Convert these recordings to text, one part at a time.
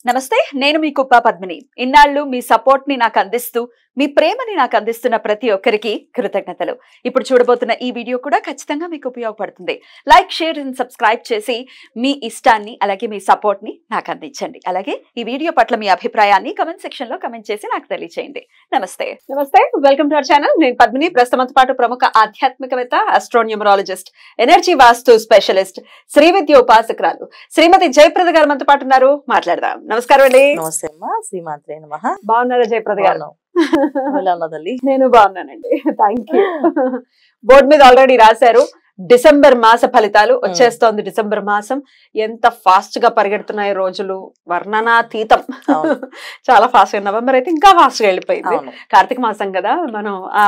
నమస్తే నేను మీ కుప్ప పద్మిని ఇన్నాళ్ళు మీ సపోర్ట్ ని నాకు అందిస్తూ మీ ప్రేమని నాకు అందిస్తున్న ప్రతి ఒక్కరికి కృతజ్ఞతలు ఇప్పుడు చూడబోతున్న ఈ వీడియో కూడా ఖచ్చితంగా మీకు ఉపయోగపడుతుంది లైక్ షేర్ అండ్ సబ్స్క్రైబ్ చేసి మీ ఇష్టాన్ని అలాగే మీ సపోర్ట్ ని నాకు అందించండి అలాగే ఈ వీడియో పట్ల మీ అభిప్రాయాన్ని కమెంట్ సెక్షన్ లో కమెంట్ చేసి నాకు తెలియజేయండి నమస్తే వెల్కమ్ టు అవర్ ఛానల్ నేను పద్మిని ప్రస్తుతంతో పాటు ప్రముఖ ఆధ్యాత్మికవేత్త ఆస్ట్రోన్యూమరాలజిస్ట్ ఎనర్జీ వాస్తు స్పెషలిస్ట్ శ్రీ విద్య ఉపాసకురాలు శ్రీమతి జయప్రద గారు మనతో పాటు ఉన్నారు మాట్లాడదాం నమస్కారం అండి నమస్తే అమ్మా శ్రీమాత్రే నమః బాగున్నారా జయప్రద గారు నేను బాగున్నానండి థ్యాంక్ యూ బోర్డు మీద ఆల్రెడీ రాశారు డిసెంబర్ మాస ఫలితాలు వచ్చేస్తోంది డిసెంబర్ మాసం ఎంత ఫాస్ట్ గా పరిగెడుతున్నాయి రోజులు వర్ణనాతీతం చాలా ఫాస్ట్ గా నవంబర్ అయితే ఇంకా ఫాస్ట్ గా వెళ్ళిపోయింది కార్తీక మాసం కదా మనం ఆ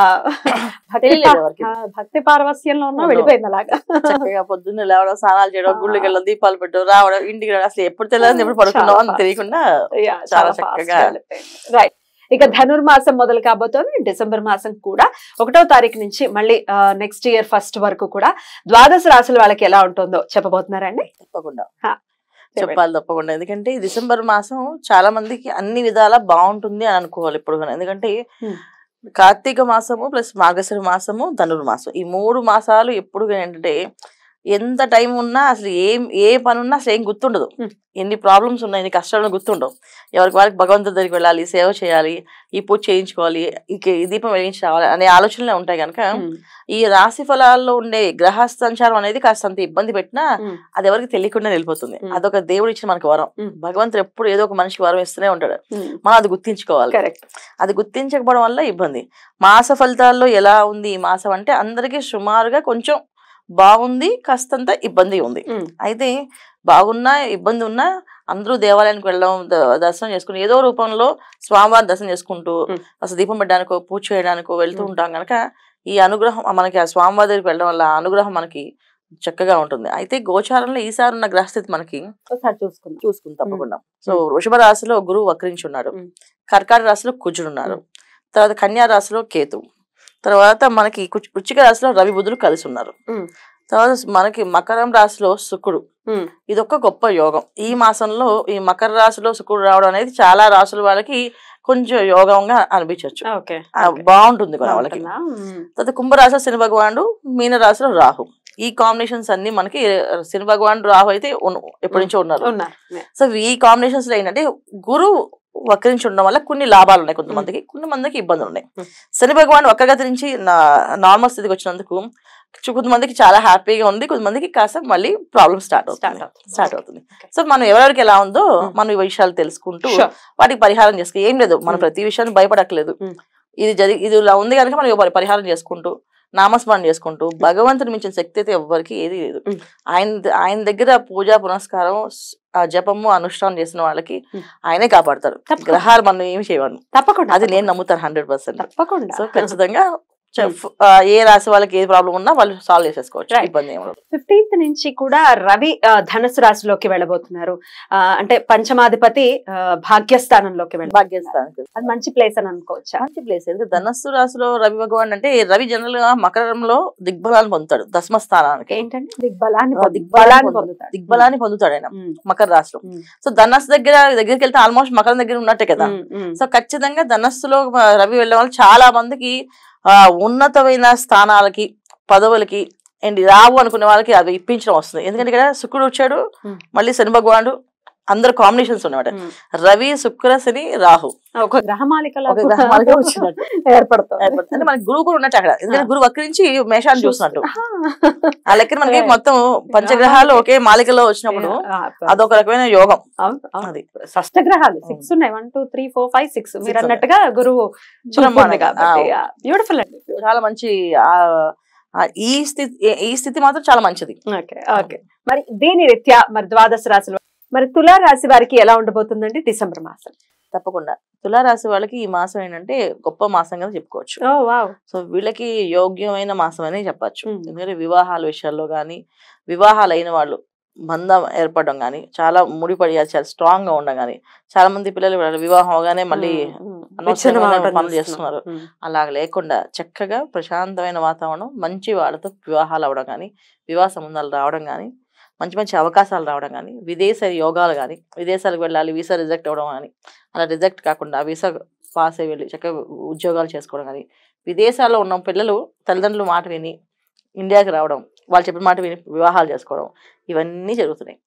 భక్తి పారవస్యంలో ఉన్నా వెళ్ళిపోయింది అలాగా చక్కగా పొద్దున్న లేవడం స్నానాలు చేయడం గుళ్ళకి వెళ్ళడం దీపాలు పెట్టడం రావడం ఇంటికి రావడం అసలు ఎప్పుడు తెలియదు ఎప్పుడు పడుకున్నాం అని తెలియకుండా చాలా చక్కగా రైట్ ఇక ధనుర్మాసం మొదలు కాబోతోంది డిసెంబర్ మాసం కూడా 1వ తారీఖు నుంచి మళ్ళీ నెక్స్ట్ ఇయర్ ఫస్ట్ వరకు కూడా ద్వాదశ రాశుల వాళ్ళకి ఎలా ఉంటుందో చెప్పబోతున్నారండి తప్పకుండా చెప్పాలి తప్పకుండా ఎందుకంటే ఈ డిసెంబర్ మాసం చాలా మందికి అన్ని విధాలా బాగుంటుంది అని అనుకోవాలి ఇప్పుడు ఎందుకంటే కార్తీక మాసము ప్లస్ మార్గశిర మాసము ధనుర్మాసం ఈ 3 మాసాలు ఎప్పుడు ఏంటంటే ఎంత టైం ఉన్నా అసలు ఏ పని ఉన్నా అసలు ఏం గుర్తుండదు ఎన్ని ప్రాబ్లమ్స్ ఉన్నాయి ఎన్ని కష్టాలను గుర్తుండవు ఎవరికి వారికి భగవంతుడి దగ్గరికి వెళ్ళాలి సేవ చేయాలి ఈ పూజ చేయించుకోవాలి ఈ దీపం వెలిగించి రావాలి అనే ఆలోచనలే ఉంటాయి కనుక ఈ రాశి ఫలాల్లో ఉండే గ్రహ సంచారం అనేది కాస్తంత ఇబ్బంది పెట్టినా అది ఎవరికి తెలియకుండా వెళ్ళిపోతుంది అదొక దేవుడు ఇచ్చిన మనకి వరం భగవంతుడు ఎప్పుడు ఏదో ఒక మనిషికి వరం ఇస్తూనే ఉంటాడు మనం అది గుర్తించుకోవాలి అది గుర్తించకపోవడం వల్ల ఇబ్బంది మాస ఫలితాల్లో ఎలా ఉంది ఈ మాసం అంటే అందరికీ సుమారుగా కొంచెం బాగుంది కాస్తంత ఇబ్బంది ఉంది అయితే బాగున్నా ఇబ్బంది ఉన్నా అందరూ దేవాలయానికి వెళ్ళడం దర్శనం చేసుకుని ఏదో రూపంలో స్వామివారి దర్శనం చేసుకుంటూ అసలు దీపం పెట్టడానికో పూజ చేయడానికో వెళ్తూ ఉంటాం కనుక ఈ అనుగ్రహం మనకి ఆ స్వామివారి దగ్గరికి వెళ్ళడం వల్ల అనుగ్రహం మనకి చక్కగా ఉంటుంది అయితే గోచారంలో ఈసారి ఉన్న గ్రహస్థితి మనకి చూసుకుంది తప్పకుండా సో వృషభ రాశిలో గురువు వక్రించి ఉన్నారు కర్కాటక రాశిలో కుజుడు ఉన్నారు తర్వాత కన్యా రాశిలో కేతు తర్వాత మనకి వృశ్చిక రాశిలో రవి బుధులు కలిసి ఉన్నారు తర్వాత మనకి మకరం రాశిలో శుక్రుడు ఇదొక గొప్ప యోగం ఈ మాసంలో ఈ మకర రాశిలో శుక్రుడు రావడం అనేది చాలా రాశుల వాళ్ళకి కొంచెం యోగంగా అనిపించవచ్చు బాగుంటుంది కూడా వాళ్ళకి తర్వాత కుంభరాశిలో శని భగవానుడు మీన రాశిలో రాహు ఈ కాంబినేషన్స్ అన్ని మనకి శని భగవానుడు రాహు అయితే ఎప్పటి నుంచో ఉన్నారు సో ఈ కాంబినేషన్స్ లో ఏంటంటే గురువు వక్రించి ఉండడం వల్ల కొన్ని లాభాలు ఉన్నాయి కొంతమందికి ఇబ్బందులు ఉన్నాయి శని భగవాన్ వక్రగతి నుంచి నార్మల్ స్థితికి వచ్చినందుకు కొంతమందికి చాలా హ్యాపీగా ఉంది కొంతమందికి కాస్త మళ్ళీ ప్రాబ్లమ్ స్టార్ట్ అవుతుంది సో మనం ఎవరెవరికి ఎలా ఉందో మనం ఈ విషయాలు తెలుసుకుంటూ వాటికి పరిహారం చేసుకు ఏం లేదు మనం ప్రతి విషయాన్ని భయపడక్కలేదు ఇది ఇలా ఉంది కనుక మనం పరిహారం చేసుకుంటూ నామస్మరణ చేసుకుంటూ భగవంతుని మించిన శక్తి అయితే ఎవ్వరికి ఏది లేదు ఆయన దగ్గర పూజా పునస్కారం జపము అనుష్ఠానం చేసిన వాళ్ళకి ఆయనే కాపాడతారు గ్రహాలు మనం ఏమి చేయవాలి తప్పకుండా అది నేను నమ్ముతాను 100%. సో ఖచ్చితంగా ఏ రాశి వాళ్ళకి ఏ ప్రాబ్లం ఉన్నా వాళ్ళు సాల్వ్ చేసేసుకోవచ్చు ఇబ్బంది ఏమో 15th నుంచి కూడా రవి ధనుసు రాశిలోకి వెళ్ళబోతున్నారు అంటే పంచమాధిపతి భాగ్యస్థానంలోకి అది మంచి ప్లేస్ అని అనుకోవచ్చు మంచి ప్లేస్ ధనస్సు రాశిలో రవి భగవాన్ అంటే రవి జనరల్ గా మకరంలో దిగ్బలాన్ని పొందుతాడు దశమ స్థానానికి ఏంటంటే దిగ్బలాన్ని పొందుతాడు ఆయన మకర రాశిలో సో ధనస్సు దగ్గరికి వెళ్తే ఆల్మోస్ట్ మకరం దగ్గర ఉన్నట్టే కదా సో ఖచ్చితంగా ధనస్సులో రవి వెళ్ళే వాళ్ళు చాలా మందికి ఉన్నతమైన స్థానాలకి పదవులకి అండ్ రావు అనుకునే వాళ్ళకి అవి ఇప్పించడం వస్తుంది ఎందుకంటే ఇక్కడ శుక్రుడు వచ్చాడు మళ్ళీ శని భగవానుడు అందరు కాంబినేషన్స్ ఉన్నమాట రవి శుక్ర శని రాహు ఒక గ్రహమాలికలో ఏర్పడుతుంది అంటే మనకి గురువు కూడా ఉన్నట్టు అక్కడ ఎందుకంటే గురువు వక్రించి మేషాన్ని చూస్తున్నట్టు ఆ లెక్కన మనకి మొత్తం పంచగ్రహాలు ఒకే మాలికలో వచ్చినప్పుడు అదొక రకమైన యోగం అది షష్ట గ్రహాలు 6 ఉన్నాయి 1 2 3 4 5 6 మీరు అన్నట్టుగా గురువు బ్యూటిఫుల్ అండి చాలా మంచి ఈ స్థితి మాత్రం చాలా మంచిది మరి దీని రీత్యా మరి ద్వాదశ రాశులు మరి తులా రాశి వారికి ఎలా ఉండబోతుందండి డిసెంబర్ మాసం తప్పకుండా తులారాశి వాళ్ళకి ఈ మాసం ఏంటంటే గొప్ప మాసంగా చెప్పుకోవచ్చు సో వీళ్ళకి యోగ్యమైన మాసం అనే చెప్పచ్చు ఎందుకంటే వివాహాల విషయాల్లో కానీ వివాహాలు అయిన వాళ్ళు బంధం ఏర్పడడం కానీ చాలా ముడిపడి చాలా స్ట్రాంగ్ గా ఉండడం కానీ చాలా మంది పిల్లలు వివాహం అవగానే మళ్ళీ పనులు చేస్తున్నారు అలాగ లేకుండా చక్కగా ప్రశాంతమైన వాతావరణం మంచి వాళ్ళతో వివాహాలు అవడం కానీ వివాహ సంబంధాలు రావడం కానీ మంచి మంచి అవకాశాలు రావడం కానీ, విదేశ యోగాలు కానీ, విదేశాలకు వెళ్ళాలి వీసా రిజెక్ట్ అవ్వడం కానీ, అలా రిజెక్ట్ కాకుండా వీసా పాస్ అయ్యి వెళ్ళి చక్కగా ఉద్యోగాలు చేసుకోవడం కానీ, విదేశాల్లో ఉన్న పిల్లలు తల్లిదండ్రుల మాట విని ఇండియాకి రావడం, వాళ్ళు చెప్పిన మాట విని వివాహాలు చేసుకోవడం, ఇవన్నీ జరుగుతున్నాయి.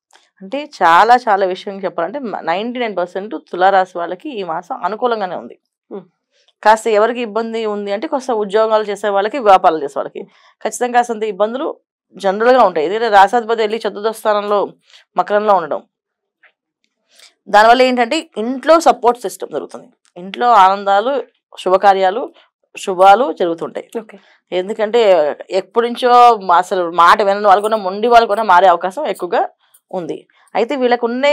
అంటే చాలా చాలా విషయం చెప్పాలంటే 99% తులారాశి వాళ్ళకి ఈ మాసం అనుకూలంగానే ఉంది. కాస్త ఎవరికి ఇబ్బంది ఉంది అంటే కాస్త ఉద్యోగాలు చేసే వాళ్ళకి, వ్యాపారాలు చేసే వాళ్ళకి ఖచ్చితంగా కాస్తంత ఇబ్బందులు జనరల్గా ఉంటాయి. ఎందుకంటే రాశాధిపతి వెళ్ళి చతుర్థ స్థానంలో మకరంలో ఉండడం, దానివల్ల ఏంటంటే ఇంట్లో సపోర్ట్ సిస్టమ్ జరుగుతుంది. ఇంట్లో ఆనందాలు, శుభకార్యాలు, శుభాలు జరుగుతుంటాయి. ఎందుకంటే ఎప్పటి నుంచో అసలు మాట వినని వాళ్ళు కూడా, మొండి వాళ్ళు కూడా మారే అవకాశం ఎక్కువగా ఉంది. అయితే వీళ్ళకు ఉన్న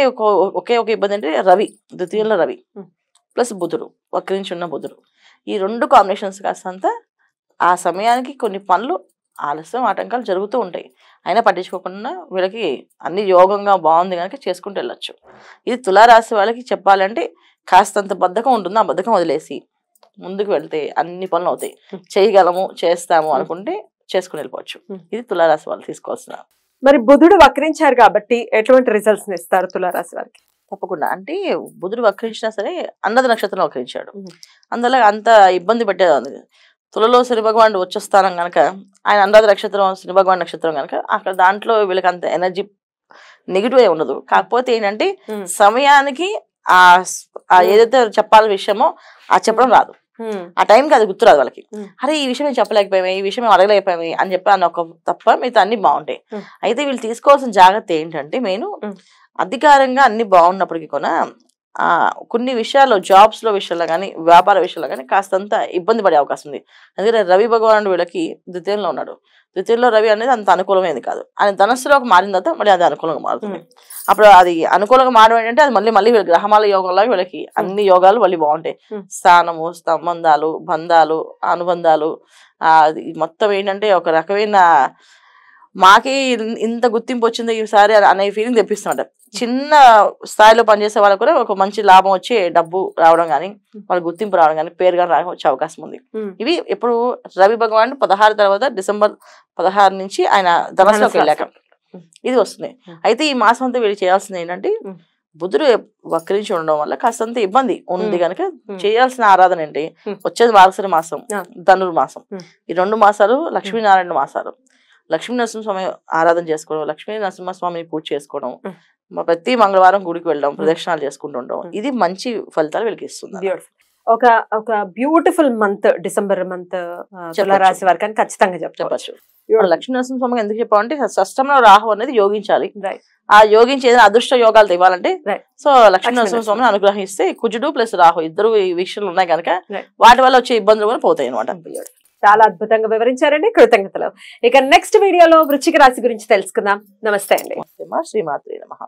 ఒకే ఒక ఇబ్బంది అంటే రవి, ద్వితీయంలో రవి ప్లస్ బుధుడు, వక్రించి ఉన్న బుధుడు, ఈ 2 కాంబినేషన్స్ కాస్తంత ఆ సమయానికి కొన్ని పనులు ఆలస్యం, ఆటంకాలు జరుగుతూ ఉంటాయి. అయినా పట్టించుకోకుండా వీళ్ళకి అన్ని యోగంగా బాగుంది కనుక చేసుకుంటూ వెళ్ళొచ్చు. ఇది తులారాశి వాళ్ళకి చెప్పాలంటే కాస్తంత బద్ధకం ఉంటుంది. ఆ బద్ధకం వదిలేసి ముందుకు వెళ్తే అన్ని పనులు అవుతాయి. చేయగలము, చేస్తాము అనుకుంటే చేసుకుని వెళ్ళిపోవచ్చు. ఇది తులారాశి వాళ్ళు తీసుకోవాల్సిన. మరి బుధుడు వక్రించారు కాబట్టి ఎటువంటి రిజల్ట్స్ ఇస్తారు తులారాశి వారికి? తప్పకుండా. అంటే బుధుడు వక్రించినా సరే అన్నద నక్షత్రంలో వక్రించాడు, అందువల్ల అంత ఇబ్బంది పెట్టేది. తులలో శని భగవానుడు వచ్చేస్తానం కనుక, ఆయన అనురాధ నక్షత్రం శని భగవాన్ నక్షత్రం కనుక అక్కడ దాంట్లో వీళ్ళకి అంత ఎనర్జీ నెగిటివ్ ఏ ఉండదు. కాకపోతే ఏంటంటే సమయానికి ఆ ఏదైతే చెప్పాలి విషయమో ఆ చెప్పడం రాదు. ఆ టైంకి అది గుర్తురాదు వాళ్ళకి. అరే ఈ విషయం మేము చెప్పలేకపోయామే, ఈ విషయం మేము అడగలేకపోయామే అని చెప్పి అన్న ఒక తప్ప మిగతా అన్ని బాగుంటాయి. అయితే వీళ్ళు తీసుకోవాల్సిన జాగ్రత్త ఏంటంటే మెయిన్ అధికారంగా అన్ని బాగున్నప్పటికీ కూడా కొన్ని విషయాల్లో, జాబ్స్ లో విషయాల్లో కానీ, వ్యాపార విషయాల్లో కానీ కాస్తంత ఇబ్బంది పడే అవకాశం ఉంది. ఎందుకంటే రవి భగవానుడు వీళ్ళకి ద్వితీయంలో ఉన్నాడు. ద్వితీయంలో రవి అనేది అంత అనుకూలమైనది కాదు. ఆయన ధనస్సులోకి మారిన తర్వాత మళ్ళీ అది అనుకూలంగా మారుతుంది. అప్పుడు అది అనుకూలంగా మారడం ఏంటంటే అది మళ్ళీ వీళ్ళ గ్రహమాల యోగంలో వీళ్ళకి అన్ని యోగాలు మళ్ళీ బాగుంటాయి. స్థానము, సంబంధాలు, బంధాలు, అనుబంధాలు, అది మొత్తం ఏంటంటే ఒక రకమైన మాకే ఇంత గుర్తింపు వచ్చింది ఈసారి అనే ఫీలింగ్ తెప్పిస్తున్నమాట. చిన్న స్థాయిలో పనిచేసే వాళ్ళకు కూడా ఒక మంచి లాభం వచ్చి డబ్బు రావడం కానీ, వాళ్ళ గుర్తింపు రావడం కానీ, పేరు కానీ రావడం వచ్చే అవకాశం ఉంది. ఇవి ఎప్పుడు రవి భగవాన్ 16 తర్వాత డిసెంబర్ 16 నుంచి ఆయన ధనస్సులోకి వెళ్ళాక ఇది వస్తుంది. అయితే ఈ మాసం అంతా వీళ్ళు చేయాల్సింది ఏంటంటే బుధుడు వక్రించి ఉండడం వల్ల కాస్తంత ఇబ్బంది ఉంది కనుక చేయాల్సిన ఆరాధన ఏంటి, వచ్చేది మార్గశిర మాసం, ధనుర్మాసం, ఈ 2 మాసాలు లక్ష్మీనారాయణ మాసాలు. లక్ష్మీ నరసింహస్వామి ఆరాధన చేసుకోవడం, లక్ష్మీ నరసింహస్వామిని పూజ చేసుకోవడం, ప్రతి మంగళవారం గుడికి వెళ్ళడం, ప్రదక్షిణాలు చేసుకుంటూ ఉండడం, ఇది మంచి ఫలితాలు వీళ్ళకి ఇస్తుంది. ఒక బ్యూటిఫుల్ మంత్ డిసెంబర్ మంత్ తులారాశి వారికి అని ఖచ్చితంగా చెప్పచ్చు. లక్ష్మీ నరసింహస్వామి ఎందుకు చెప్పాలంటే షష్టంలో రాహు అనేది యోగించాలి. ఆ యోగించి ఏదైనా అదృష్ట యోగాలు ఇవ్వాలంటే సో లక్ష్మీ నరసింహస్వామిని అనుగ్రహిస్తే కుజుడు ప్లస్ రాహు ఇద్దరు ఈ విషయాలు ఉన్నాయి కనుక వాటి వల్ల వచ్చే ఇబ్బందులు కూడా పోతాయి అనమాట. చాలా అద్భుతంగా వివరించారండి, కృతజ్ఞతలు. ఇక నెక్స్ట్ వీడియోలో వృశ్చిక రాశి గురించి తెలుసుకుందాం. నమస్తే అండి. శ్రీమాత్రే నమః.